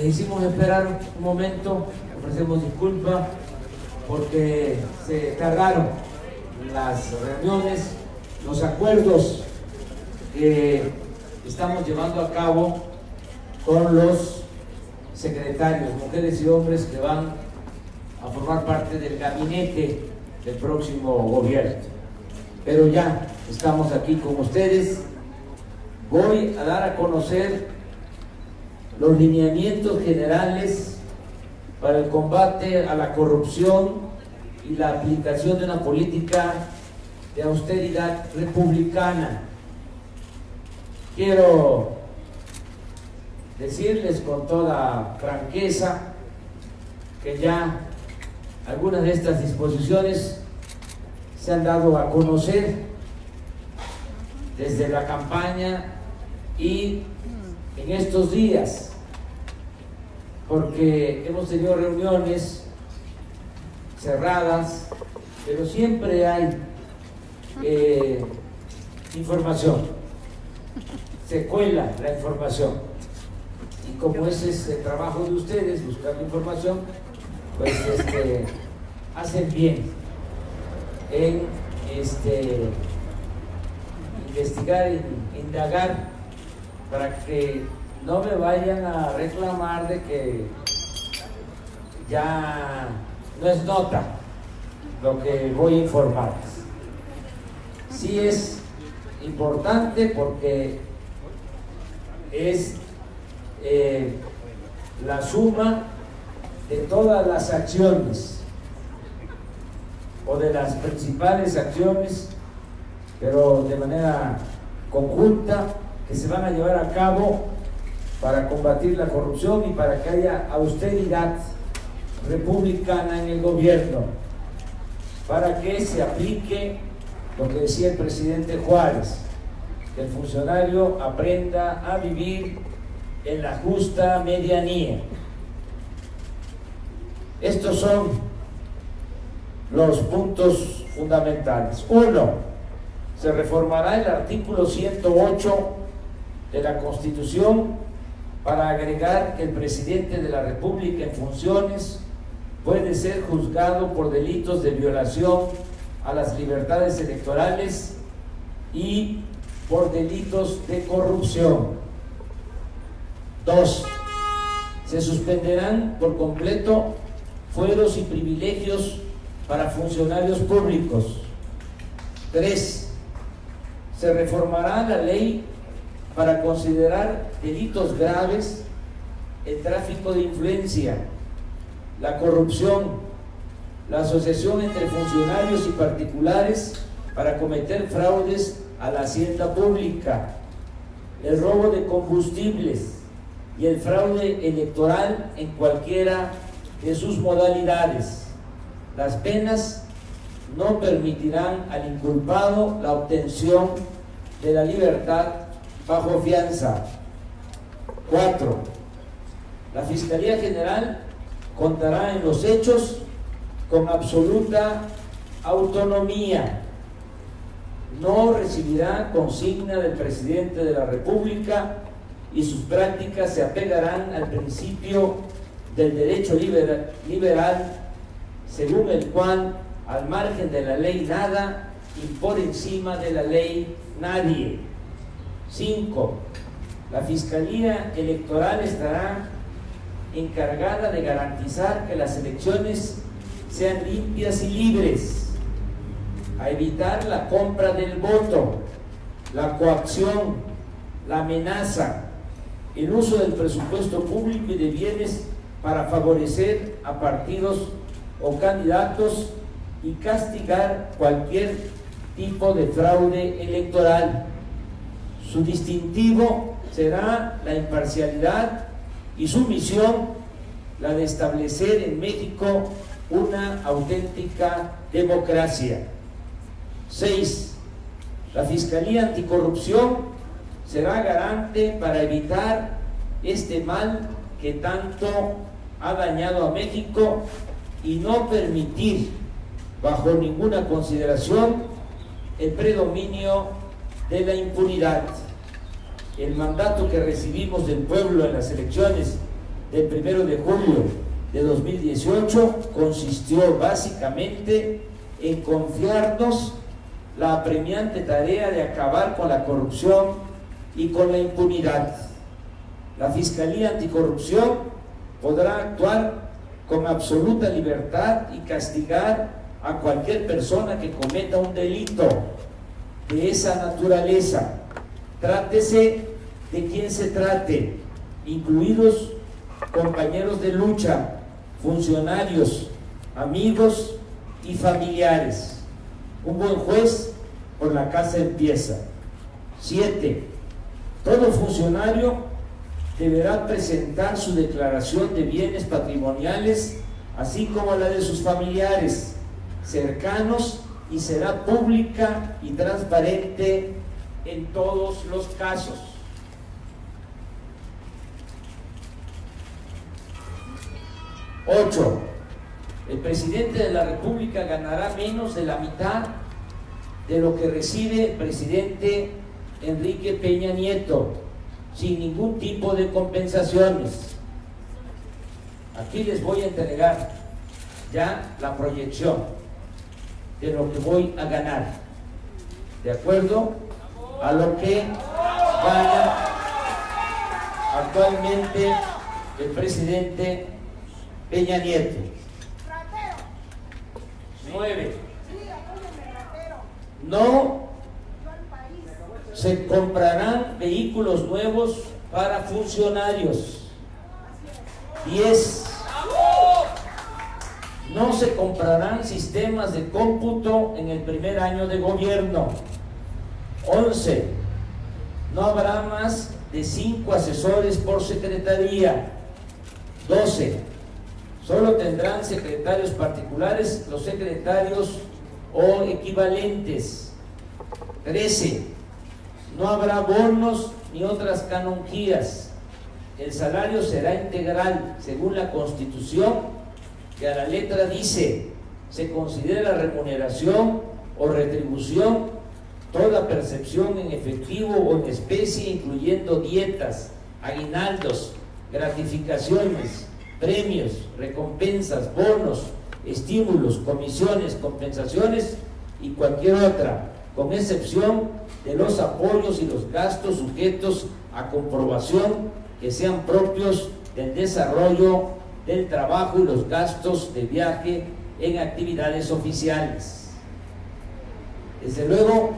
Les hicimos esperar un momento, ofrecemos disculpas porque se tardaron las reuniones, los acuerdos que estamos llevando a cabo con los secretarios, mujeres y hombres que van a formar parte del gabinete del próximo gobierno. Pero ya estamos aquí con ustedes. Voy a dar a conocer los lineamientos generales para el combate a la corrupción y la aplicación de una política de austeridad republicana. Quiero decirles con toda franqueza que ya algunas de estas disposiciones se han dado a conocer desde la campaña y en estos días, porque hemos tenido reuniones cerradas, pero siempre hay información, se cuela la información, y como ese es el trabajo de ustedes, buscar la información, pues hacen bien en investigar, indagar, para que no me vayan a reclamar de que ya no es nota lo que voy a informarles. Sí es importante porque es la suma de todas las acciones o de las principales acciones, pero de manera conjunta, que se van a llevar a cabo para combatir la corrupción y para que haya austeridad republicana en el gobierno, para que se aplique lo que decía el presidente Juárez, que el funcionario aprenda a vivir en la justa medianía. Estos son los puntos fundamentales. 1. Se reformará el artículo 108 de la Constitución para agregar que el presidente de la República en funciones puede ser juzgado por delitos de violación a las libertades electorales y por delitos de corrupción. 2. Se suspenderán por completo fueros y privilegios para funcionarios públicos. 3. Se reformará la ley para considerar delitos graves el tráfico de influencia, la corrupción, la asociación entre funcionarios y particulares para cometer fraudes a la hacienda pública, el robo de combustibles y el fraude electoral en cualquiera de sus modalidades. Las penas no permitirán al inculpado la obtención de la libertad bajo fianza. 4. La Fiscalía General contará en los hechos con absoluta autonomía. No recibirá consigna del presidente de la República y sus prácticas se apegarán al principio del derecho liberal, según el cual al margen de la ley nada y por encima de la ley nadie. 5. La Fiscalía Electoral estará encargada de garantizar que las elecciones sean limpias y libres, a evitar la compra del voto, la coacción, la amenaza, el uso del presupuesto público y de bienes para favorecer a partidos o candidatos y castigar cualquier tipo de fraude electoral. Su distintivo será la imparcialidad y su misión la de establecer en México una auténtica democracia. 6. La Fiscalía Anticorrupción será garante para evitar este mal que tanto ha dañado a México y no permitir bajo ninguna consideración el predominio de la impunidad. El mandato que recibimos del pueblo en las elecciones del 1 de julio de 2018 consistió básicamente en confiarnos la apremiante tarea de acabar con la corrupción y con la impunidad. La Fiscalía Anticorrupción podrá actuar con absoluta libertad y castigar a cualquier persona que cometa un delito de esa naturaleza. Trátese de quien se trate, incluidos compañeros de lucha, funcionarios, amigos y familiares. Un buen juez por la casa empieza. 7. Todo funcionario deberá presentar su declaración de bienes patrimoniales, así como la de sus familiares cercanos, y será pública y transparente en todos los casos. 8. El presidente de la República ganará menos de la mitad de lo que recibe el presidente Enrique Peña Nieto, sin ningún tipo de compensaciones. Aquí les voy a entregar ya la proyección de lo que voy a ganar, de acuerdo a lo que gana actualmente el presidente Peña Nieto. 9. No se comprarán vehículos nuevos para funcionarios. 10. No se comprarán sistemas de cómputo en el primer año de gobierno. 11. No habrá más de 5 asesores por secretaría. 12. Solo tendrán secretarios particulares los secretarios o equivalentes. 13. No habrá bonos ni otras canonjías. El salario será integral según la Constitución, que a la letra dice: se considera remuneración o retribución toda percepción en efectivo o en especie, incluyendo dietas, aguinaldos, gratificaciones, premios, recompensas, bonos, estímulos, comisiones, compensaciones y cualquier otra, con excepción de los apoyos y los gastos sujetos a comprobación que sean propios del desarrollo del trabajo y los gastos de viaje en actividades oficiales. Desde luego,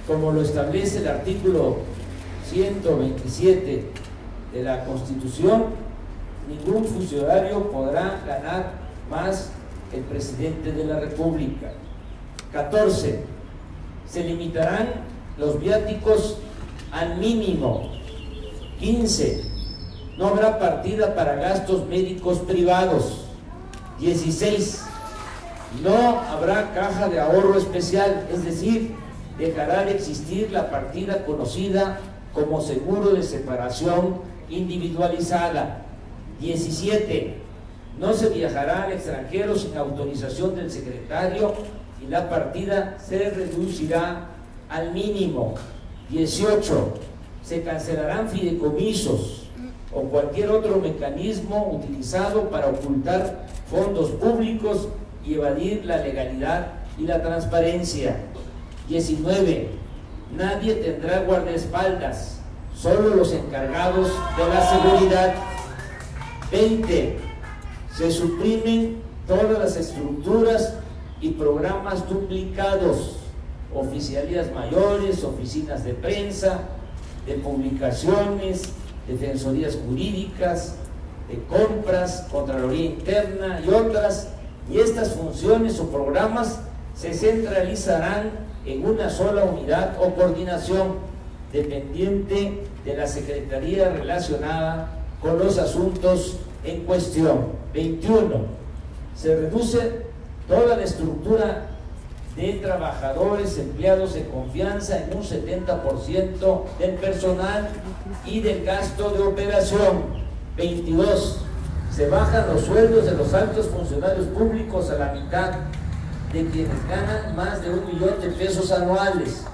como lo establece el artículo 127 de la Constitución, ningún funcionario podrá ganar más que el presidente de la República. 14. Se limitarán los viáticos al mínimo. 15. No habrá partida para gastos médicos privados. 16. No habrá caja de ahorro especial, es decir, dejará de existir la partida conocida como seguro de separación individualizada. 17. No se viajará al extranjero sin autorización del secretario y la partida se reducirá al mínimo. 18. Se cancelarán fideicomisos o cualquier otro mecanismo utilizado para ocultar fondos públicos y evadir la legalidad y la transparencia. 19. Nadie tendrá guardaespaldas, solo los encargados de la seguridad. 20. Se suprimen todas las estructuras y programas duplicados, oficialías mayores, oficinas de prensa, de publicaciones, defensorías jurídicas, de compras, Contraloría Interna y otras, y estas funciones o programas se centralizarán en una sola unidad o coordinación dependiente de la Secretaría relacionada con los asuntos en cuestión. 21. Se reduce toda la estructura de trabajadores, empleados de confianza en un 70% del personal y del gasto de operación. 22. Se bajan los sueldos de los altos funcionarios públicos a la mitad de quienes ganan más de 1 millón de pesos anuales,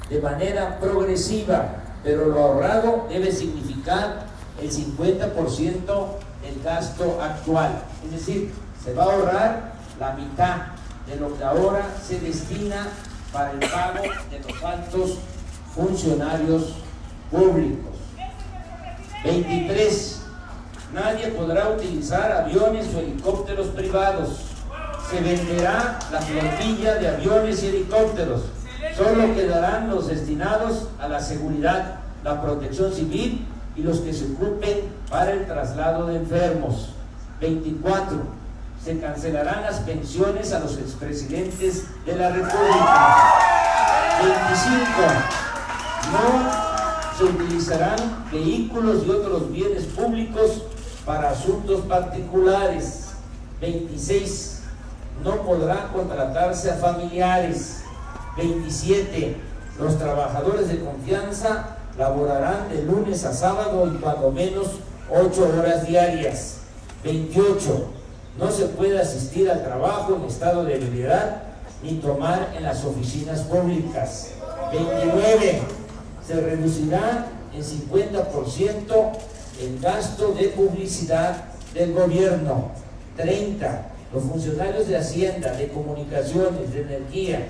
de manera progresiva, pero lo ahorrado debe significar el 50% del gasto actual. Es decir, se va a ahorrar la mitad de lo que ahora se destina para el pago de los altos funcionarios públicos. 23. Nadie podrá utilizar aviones o helicópteros privados. Se venderá la flotilla de aviones y helicópteros. Solo quedarán los destinados a la seguridad, la protección civil y los que se ocupen para el traslado de enfermos. 24. Se cancelarán las pensiones a los expresidentes de la República. 25. No se utilizarán vehículos y otros bienes públicos para asuntos particulares. 26. No podrá contratarse a familiares. 27. Los trabajadores de confianza laborarán de lunes a sábado y cuando menos 8 horas diarias. 28. No se puede asistir al trabajo en estado de ebriedad ni tomar en las oficinas públicas. 29. Se reducirá en 50% el gasto de publicidad del gobierno. 30. Los funcionarios de Hacienda, de Comunicaciones, de Energía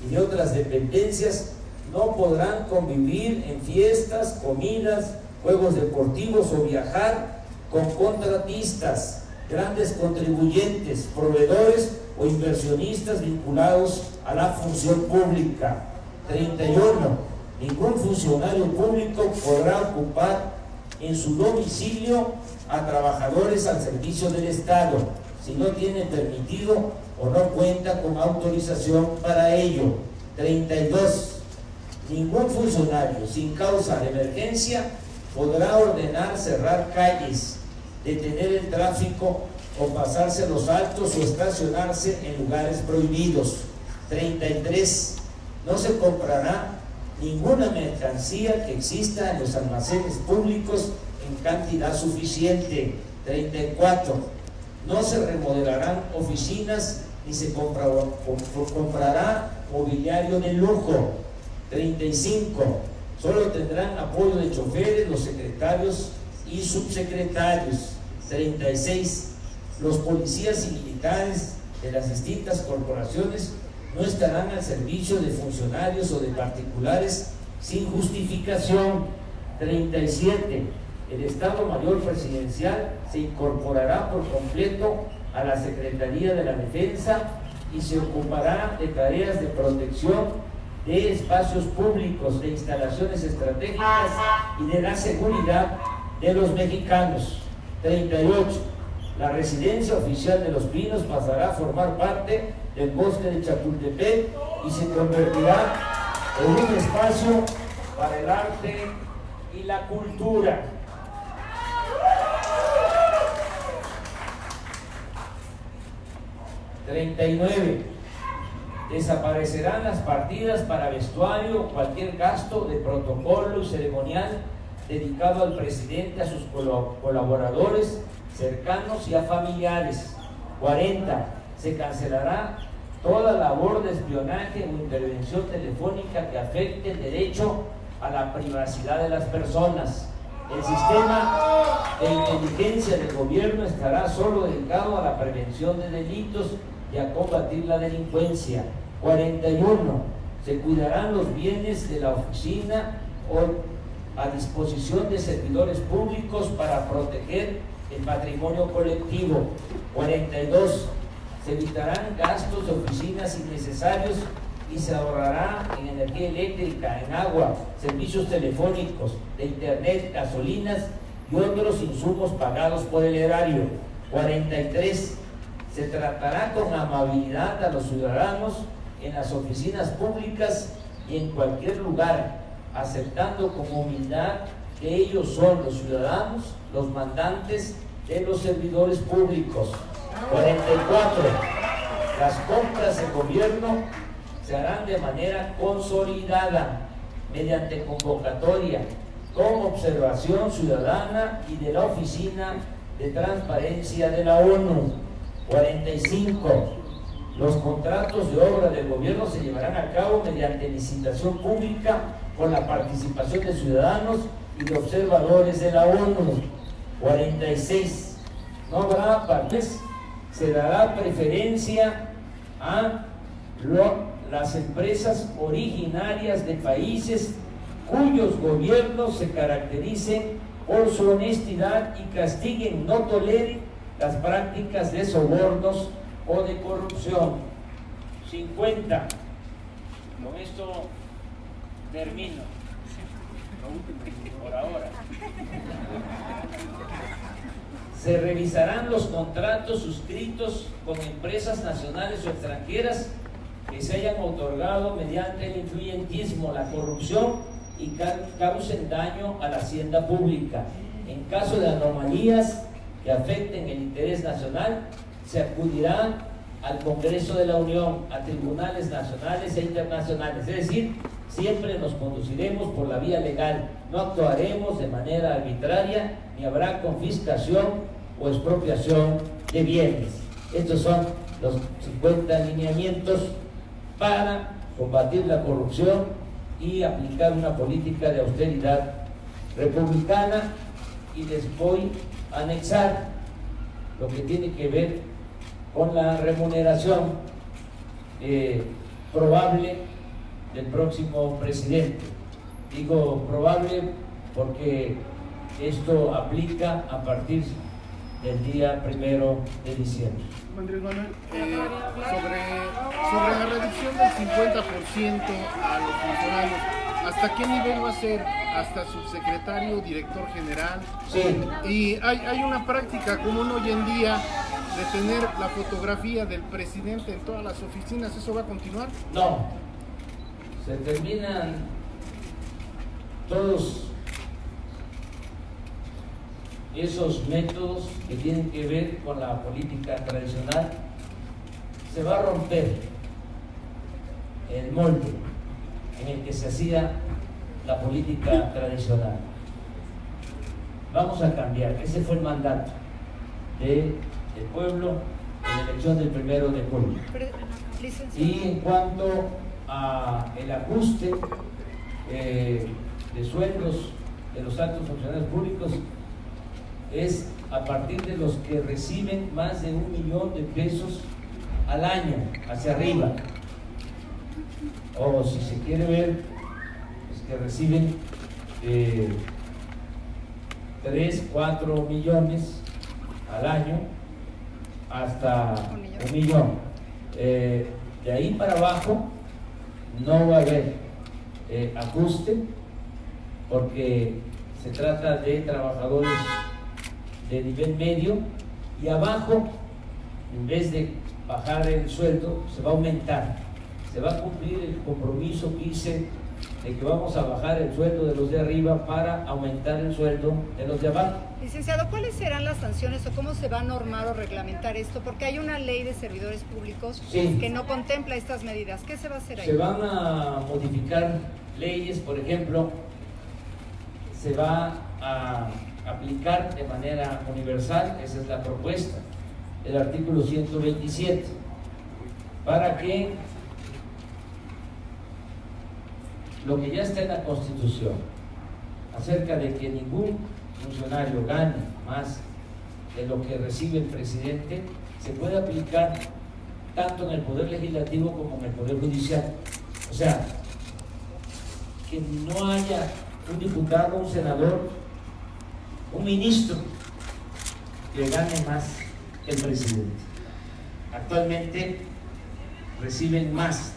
y de otras dependencias no podrán convivir en fiestas, comidas, juegos deportivos o viajar con contratistas, grandes contribuyentes, proveedores o inversionistas vinculados a la función pública. 31. Ningún funcionario público podrá ocupar en su domicilio a trabajadores al servicio del Estado si no tiene permitido o no cuenta con autorización para ello. 32. Ningún funcionario sin causa de emergencia podrá ordenar cerrar calles, detener el tráfico o pasarse los altos o estacionarse en lugares prohibidos. 33. No se comprará ninguna mercancía que exista en los almacenes públicos en cantidad suficiente. 34. No se remodelarán oficinas ni se comprará mobiliario de lujo. 35. Solo tendrán apoyo de choferes los secretarios y subsecretarios. 36. Los policías y militares de las distintas corporaciones no estarán al servicio de funcionarios o de particulares sin justificación. 37. El Estado Mayor Presidencial se incorporará por completo a la Secretaría de la Defensa y se ocupará de tareas de protección de espacios públicos, de instalaciones estratégicas y de la seguridad de los mexicanos. 38. La residencia oficial de Los Pinos pasará a formar parte del bosque de Chapultepec y se convertirá en un espacio para el arte y la cultura. 39. Desaparecerán las partidas para vestuario o cualquier gasto de protocolo y ceremonial dedicado al presidente, a sus colaboradores cercanos y a familiares. 40. Se cancelará toda labor de espionaje o intervención telefónica que afecte el derecho a la privacidad de las personas. El sistema de inteligencia del gobierno estará solo dedicado a la prevención de delitos y a combatir la delincuencia. 41. Se cuidarán los bienes de la oficina o a disposición de servidores públicos para proteger el patrimonio colectivo. 42. Se evitarán gastos de oficinas innecesarios y se ahorrará en energía eléctrica, en agua, servicios telefónicos, de internet, gasolinas y otros insumos pagados por el erario. 43. Se tratará con amabilidad a los ciudadanos en las oficinas públicas y en cualquier lugar, aceptando con humildad que ellos son los ciudadanos, los mandantes de los servidores públicos. 44. Las compras de gobierno se harán de manera consolidada, mediante convocatoria, con observación ciudadana y de la Oficina de Transparencia de la ONU. 45. Los contratos de obra del gobierno se llevarán a cabo mediante licitación pública con la participación de ciudadanos y de observadores de la ONU. 46. No habrá partes, se dará preferencia a las empresas originarias de países cuyos gobiernos se caractericen por su honestidad y castiguen, no toleren las prácticas de sobornos o de corrupción. 50. Con esto termino. Por ahora. Se revisarán los contratos suscritos con empresas nacionales o extranjeras que se hayan otorgado mediante el influyentismo, la corrupción y causen daño a la hacienda pública. En caso de anomalías que afecten el interés nacional, se acudirá al Congreso de la Unión, a tribunales nacionales e internacionales. Es decir, siempre nos conduciremos por la vía legal, no actuaremos de manera arbitraria, ni habrá confiscación o expropiación de bienes. Estos son los 50 lineamientos para combatir la corrupción y aplicar una política de austeridad republicana. Y les voy a anexar lo que tiene que ver con la remuneración probable del próximo presidente. Digo probable porque esto aplica a partir del día 1 de diciembre. Andrés Manuel, sobre la reducción del 50% a los funcionarios, ¿hasta qué nivel va a ser? ¿Hasta subsecretario, director general? Sí. Y hay una práctica común hoy en día de tener la fotografía del presidente en todas las oficinas. ¿Eso va a continuar? No. Se terminan todos esos métodos que tienen que ver con la política tradicional. Se va a romper el molde en el que se hacía la política tradicional. Vamos a cambiar. Ese fue el mandato del pueblo en la elección del 1 de julio. Y en cuanto a el ajuste de sueldos de los altos funcionarios públicos, es a partir de los que reciben más de 1 millón de pesos al año hacia arriba, o si se quiere ver, es que reciben 3, 4 millones al año hasta 1 millón. De ahí para abajo no va a haber ajuste, porque se trata de trabajadores de nivel medio, y abajo, en vez de bajar el sueldo, se va a aumentar. Se va a cumplir el compromiso que hice de que vamos a bajar el sueldo de los de arriba para aumentar el sueldo de los de abajo. Licenciado, ¿cuáles serán las sanciones o cómo se va a normar o reglamentar esto? Porque hay una ley de servidores públicos que no contempla estas medidas. ¿Qué se va a hacer ahí? Se van a modificar leyes, por ejemplo, se va a aplicar de manera universal, esa es la propuesta, el artículo 127, para que lo que ya está en la Constitución acerca de que ningún funcionario gane más de lo que recibe el presidente, se puede aplicar tanto en el Poder Legislativo como en el Poder Judicial. O sea, que no haya un diputado, un senador, un ministro que gane más que el presidente. Actualmente reciben más,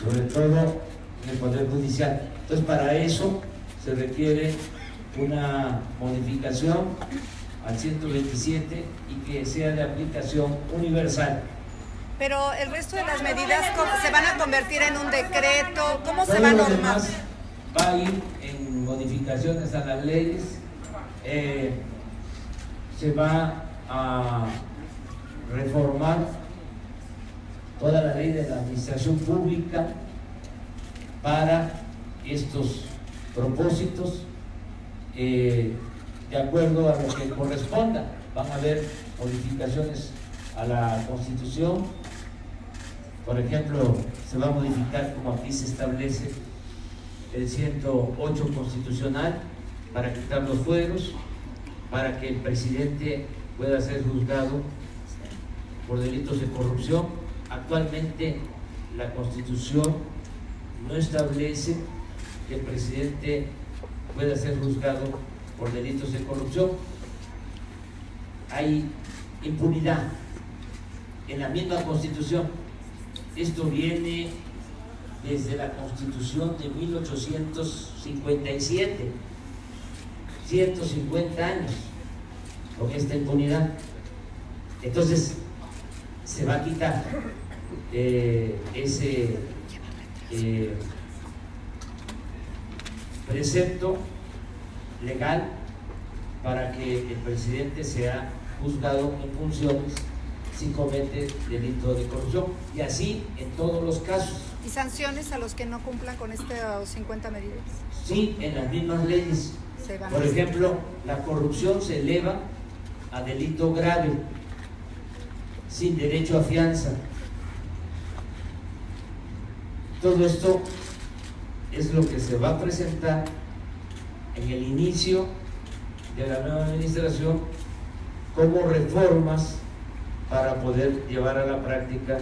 sobre todo en el Poder Judicial. Entonces, para eso se requiere una modificación al 127 y que sea de aplicación universal. Pero el resto de las medidas se van a convertir en un decreto, ¿cómo se va a normar? Demás va a ir en modificaciones a las leyes. Se va a reformar toda la ley de la administración pública para estos propósitos, de acuerdo a lo que corresponda. Van a haber modificaciones a la Constitución. Por ejemplo, se va a modificar, como aquí se establece, el 108 constitucional para quitar los fueros. para que el presidente pueda ser juzgado por delitos de corrupción. Actualmente la Constitución no establece que el presidente pueda ser juzgado por delitos de corrupción. Hay impunidad en la misma Constitución. Esto viene desde la Constitución de 1857, 150 años con esta impunidad. Entonces se va a quitar ese precepto legal para que el presidente sea juzgado en funciones si comete delito de corrupción, y así en todos los casos. ¿Y sanciones a los que no cumplan con estas 50 medidas? Sí, en las mismas leyes. Por ejemplo, la corrupción se eleva a delito grave, sin derecho a fianza. Todo esto es lo que se va a presentar en el inicio de la nueva administración como reformas para poder llevar a la práctica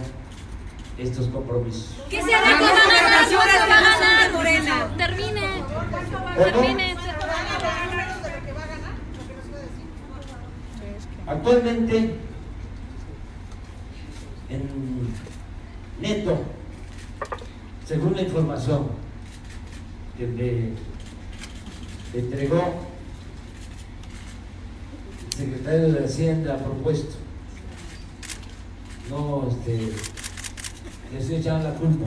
estos compromisos. ¿Qué se hará con las basuras que va a ganar, Morena? Termine. Actualmente, en neto, según la información que me entregó el secretario de Hacienda propuesto, no le estoy echando la culpa,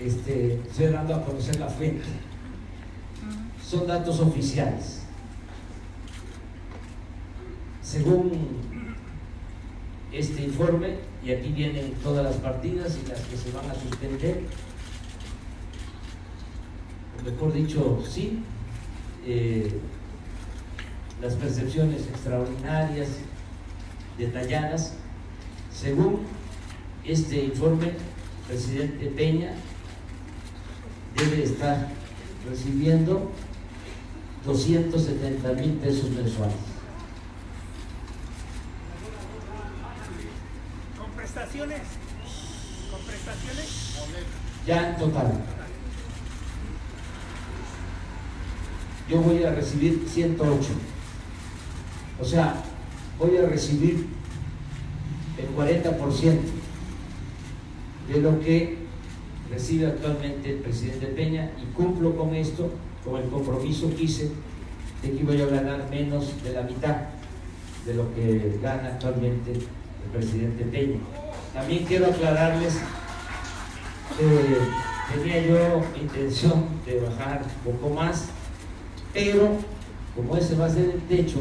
estoy dando a conocer la fuente, son datos oficiales. Según este informe, y aquí vienen todas las partidas y las que se van a suspender, o mejor dicho, sí, las percepciones extraordinarias, detalladas. Según este informe, el presidente Peña debe estar recibiendo 270,000 pesos mensuales. ¿Con prestaciones? Ya en total. Yo voy a recibir 108. O sea, voy a recibir el 40% de lo que recibe actualmente el presidente Peña, y cumplo con esto, con el compromiso que hice de que iba a ganar menos de la mitad de lo que gana actualmente el presidente Peña. También quiero aclararles que tenía yo intención de bajar un poco más, pero como ese va a ser el techo,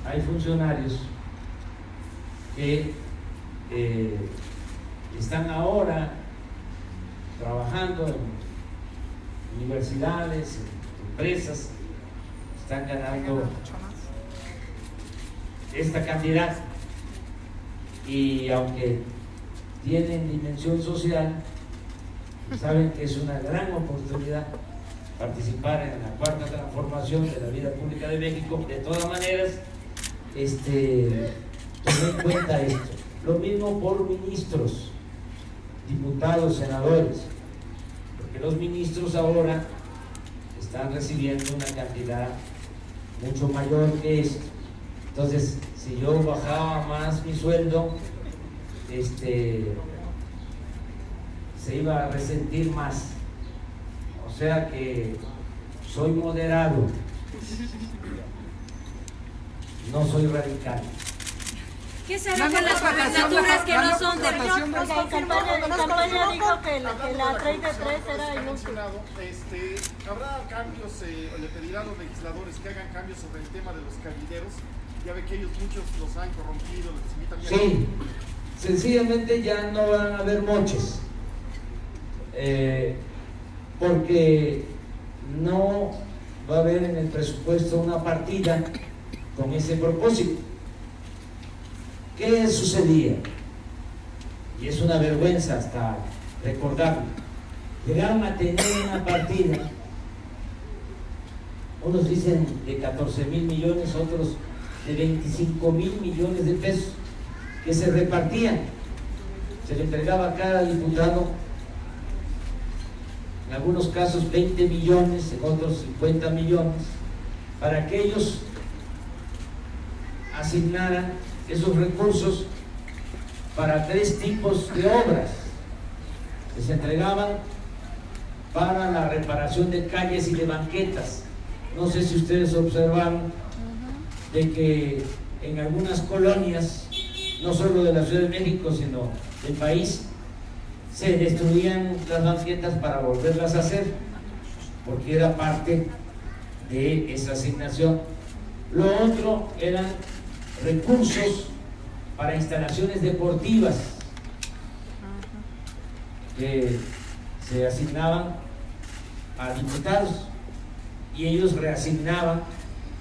hay funcionarios que están ahora trabajando en universidades, en empresas, están ganando esta cantidad, y aunque tienen dimensión social, saben que es una gran oportunidad participar en la cuarta transformación de la vida pública de México. De todas maneras, tomé en cuenta esto. Lo mismo por ministros, diputados, senadores, porque los ministros ahora están recibiendo una cantidad mucho mayor que esto. Entonces, si yo bajaba más mi sueldo, se iba a resentir más. O sea que soy moderado, no soy radical. ¿Qué se hará con las gubernaturas que no son de En campaña dijo que la 33 era inútil. ¿Habrá cambios, o le pedirá a los legisladores que hagan cambios sobre el tema de los cabilderos? Ya ve que ellos muchos los han corrompido, los invitan. Sí, sencillamente ya no van a haber moches, porque no va a haber en el presupuesto una partida con ese propósito. ¿Qué sucedía? Y es una vergüenza hasta recordarlo. Llegaron a tener una partida unos dicen de 14,000 millones, otros de 25,000 millones de pesos, que se repartían. Se le entregaba a cada diputado, en algunos casos 20 millones, en otros 50 millones, para que ellos asignaran esos recursos para 3 tipos de obras que se entregaban para la reparación de calles y de banquetas. No sé si ustedes observaron de que en algunas colonias, no solo de la Ciudad de México, sino del país, se destruían las banquetas para volverlas a hacer, porque era parte de esa asignación. Lo otro eran recursos para instalaciones deportivas que se asignaban a diputados y ellos reasignaban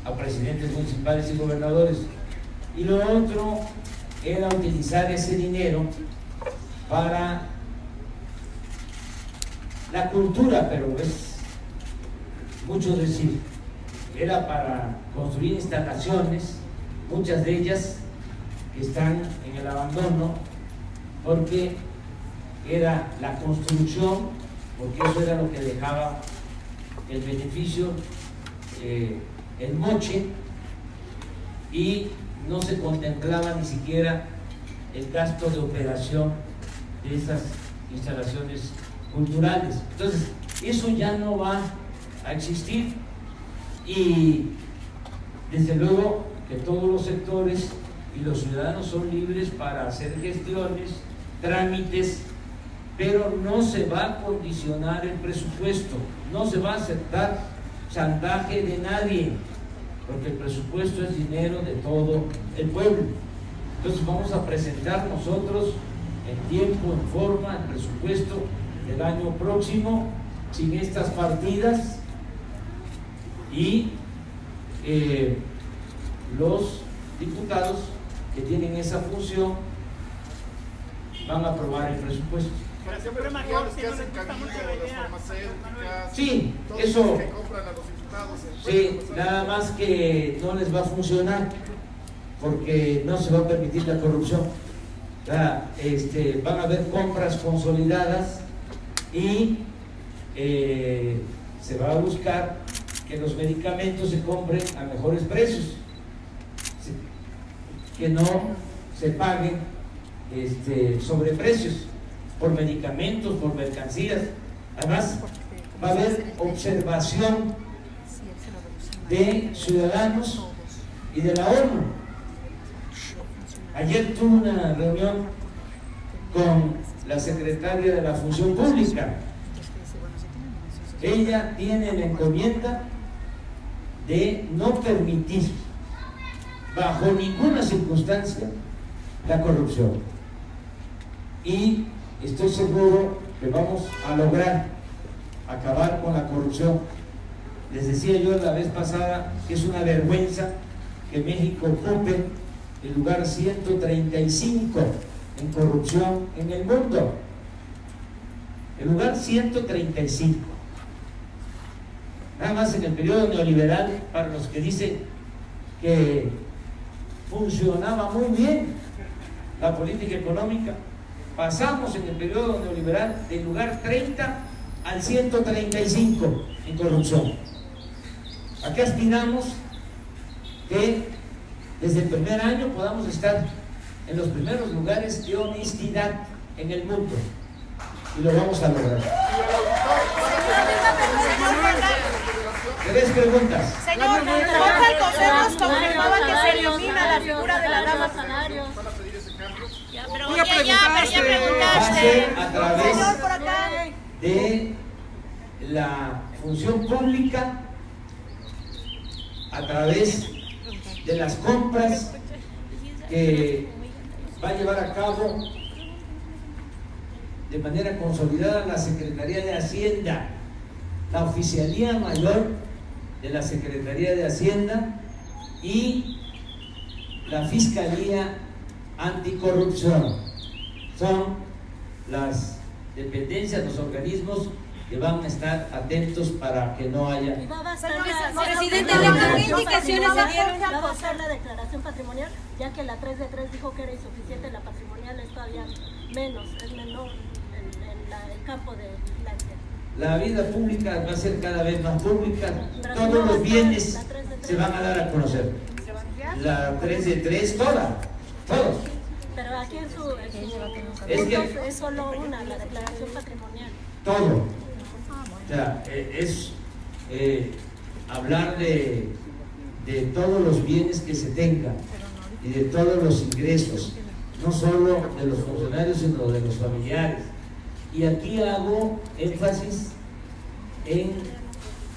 a presidentes municipales y gobernadores. Y lo otro era utilizar ese dinero para la cultura, pero es mucho decir, era para construir instalaciones, muchas de ellas que están en el abandono, porque era la construcción, porque eso era lo que dejaba el beneficio, el moche, y no se contemplaba ni siquiera el gasto de operación de esas instalaciones culturales. Entonces, eso ya no va a existir, y desde luego que todos los sectores y los ciudadanos son libres para hacer gestiones, trámites, pero no se va a condicionar el presupuesto, no se va a aceptar chantaje de nadie, porque el presupuesto es dinero de todo el pueblo. Entonces vamos a presentar nosotros en tiempo, en forma, el presupuesto del año próximo, sin estas partidas, y los diputados que tienen esa función van a aprobar el presupuesto. Pero mejor si no les gusta mucho la idea. Sí, eso. Sí, nada más que no les va a funcionar porque no se va a permitir la corrupción. Van a haber compras consolidadas y se va a buscar que los medicamentos se compren a mejores precios, que no se paguen sobreprecios por medicamentos, por mercancías. Además, va a haber observación de ciudadanos y de la ONU. Ayer tuve una reunión con la secretaria de la Función Pública. Ella tiene la encomienda de no permitir bajo ninguna circunstancia la corrupción, y estoy seguro que vamos a lograr acabar con la corrupción. Les decía yo la vez pasada que es una vergüenza que México ocupe el lugar 135 en corrupción en el mundo. El lugar 135. Nada más en el periodo neoliberal, para los que dicen que funcionaba muy bien la política económica, pasamos en el periodo neoliberal del lugar 30 al 135 en corrupción. Aquí aspiramos que desde el primer año podamos estar en los primeros lugares de honestidad en el mundo, y lo vamos a lograr. 3 preguntas. Señor, el Consejo nos confirmaba que se elimina la figura de la dama. Pero ya preguntaste. Va a ser a través de la función pública, a través de las compras que va a llevar a cabo de manera consolidada la Secretaría de Hacienda, la Oficialía Mayor de la Secretaría de Hacienda y la Fiscalía Anticorrupción. Son las dependencias, los organismos que van a estar atentos para que no haya. Presidente, ¿qué indicaciones se dieron? Va a hacer la declaración patrimonial, ya que la 3 de 3 dijo que era insuficiente, la patrimonial es todavía menos, es menor el campo de vigilancia. La vida pública va a ser cada vez más pública, todos los bienes se van a dar a conocer. La 3 de 3, todos. Pero aquí en su es solo una, la declaración patrimonial. Todo. O sea, es hablar de todos los bienes que se tengan y de todos los ingresos, no solo de los funcionarios, sino de los familiares. Y aquí hago énfasis en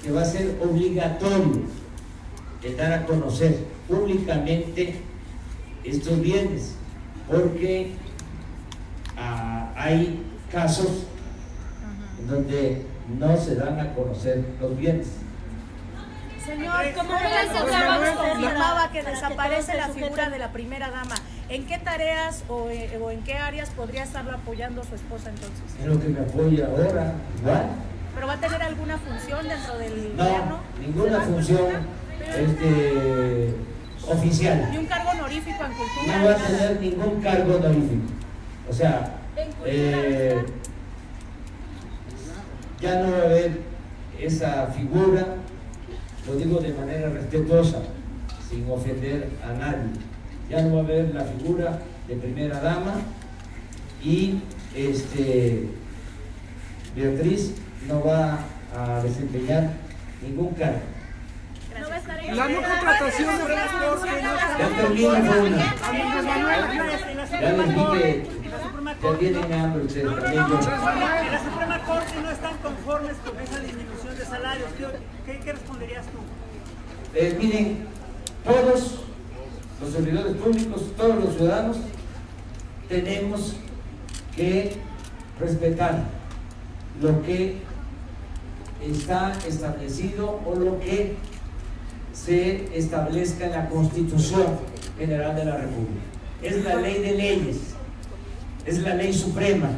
que va a ser obligatorio el dar a conocer públicamente estos bienes, porque hay casos en donde no se dan a conocer los bienes. Señor, ¿cómo confirmaba que desaparece la figura de la primera dama? ¿En qué tareas o en qué áreas podría estarlo apoyando su esposa entonces? Es lo que me apoya ahora, igual. ¿Pero va a tener alguna función dentro del No, gobierno? ninguna función oficial. ¿Y un cargo honorífico en cultura? No va a tener ningún cargo honorífico. O sea, ya no va a haber esa figura, lo digo de manera respetuosa, sin ofender a nadie. Ya no va a haber la figura de primera dama y Beatriz no va a desempeñar ningún cargo. La no contratación de Ya termino con una. Ya les dije que ya tienen hambre ustedes también. En la Suprema Corte no están conformes con esa disminución de salarios. ¿Qué responderías tú? Miren, todos los servidores públicos, todos los ciudadanos, tenemos que respetar lo que está establecido o lo que se establezca en la Constitución General de la República. Es la ley de leyes, es la ley suprema.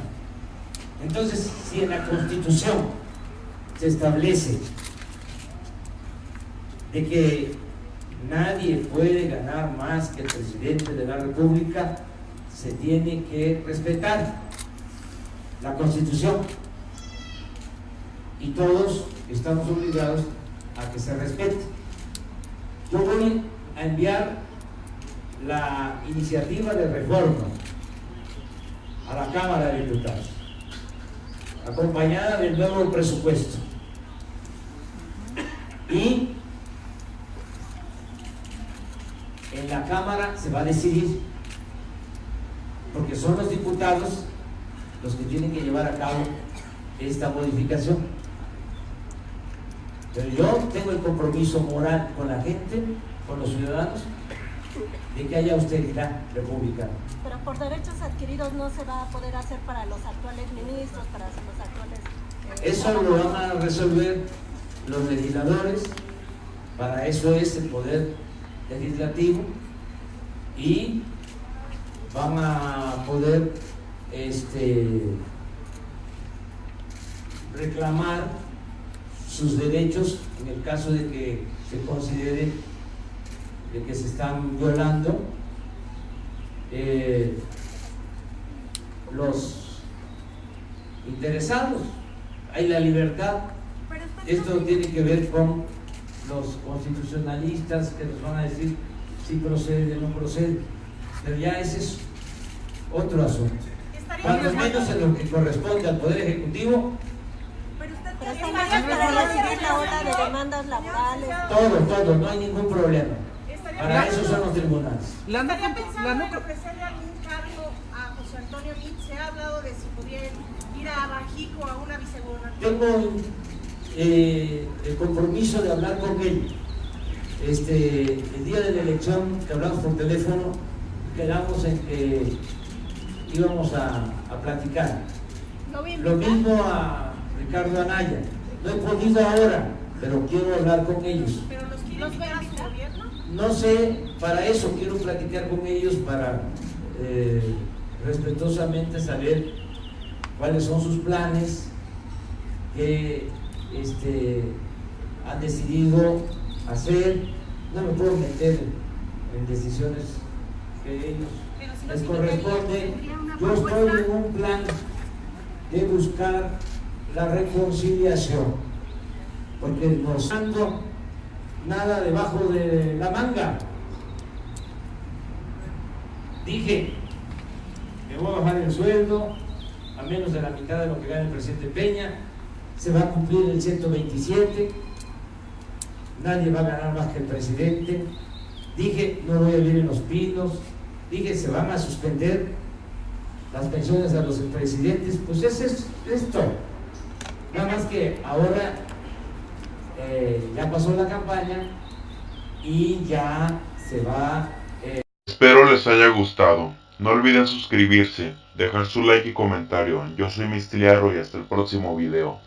Entonces, si en la Constitución se establece de que nadie puede ganar más que el presidente de la República, se tiene que respetar la Constitución y todos estamos obligados a que se respete. Yo voy a enviar la iniciativa de reforma a la Cámara de Diputados, acompañada del nuevo presupuesto, y en la Cámara se va a decidir, porque son los diputados los que tienen que llevar a cabo esta modificación. Pero yo tengo el compromiso moral con la gente, con los ciudadanos, de que haya austeridad republicana. Pero por derechos adquiridos no se va a poder hacer para los actuales ministros, para los actuales... Eso lo van a resolver los legisladores, para eso es el poder legislativo, y van a poder reclamar sus derechos en el caso de que se considere de que se están violando los interesados. Hay la libertad. Esto tiene que ver con los constitucionalistas que nos van a decir si procede o no procede, pero ya ese es otro asunto. Cuando menos en lo que corresponde al Poder Ejecutivo. Pero están listos para recibir la ola de demandas laborales. Todo, no hay ningún problema. Para eso son los tribunales. ¿Estaría pensando en ofrecerle algún cargo a José Antonio Meade? Se ha hablado de si pudiera ir a Bajico a una vicegobernatura. Tengo el compromiso de hablar con él. El día de la elección que hablamos por teléfono, quedamos en que íbamos a platicar. Lo mismo a Ricardo Anaya. No he podido ahora, pero quiero hablar con ellos. ¿Pero los ver a su gobierno? No sé, para eso quiero platicar con ellos, para respetuosamente saber cuáles son sus planes, que han decidido hacer. No me puedo meter en decisiones que ellos les corresponde. Yo estoy en un plan de buscar la reconciliación, porque no ando nada debajo de la manga. Dije que voy a bajar el sueldo a menos de la mitad de lo que gana el presidente Peña, se va a cumplir el 127, nadie va a ganar más que el presidente. Dije, no voy a vivir en Los Pinos. Dije, se van a suspender las pensiones a los presidentes. Pues eso es esto. Nada más que ahora ya pasó la campaña y ya se va. Espero les haya gustado. No olviden suscribirse, dejar su like y comentario. Yo soy Mistiliarro y hasta el próximo video.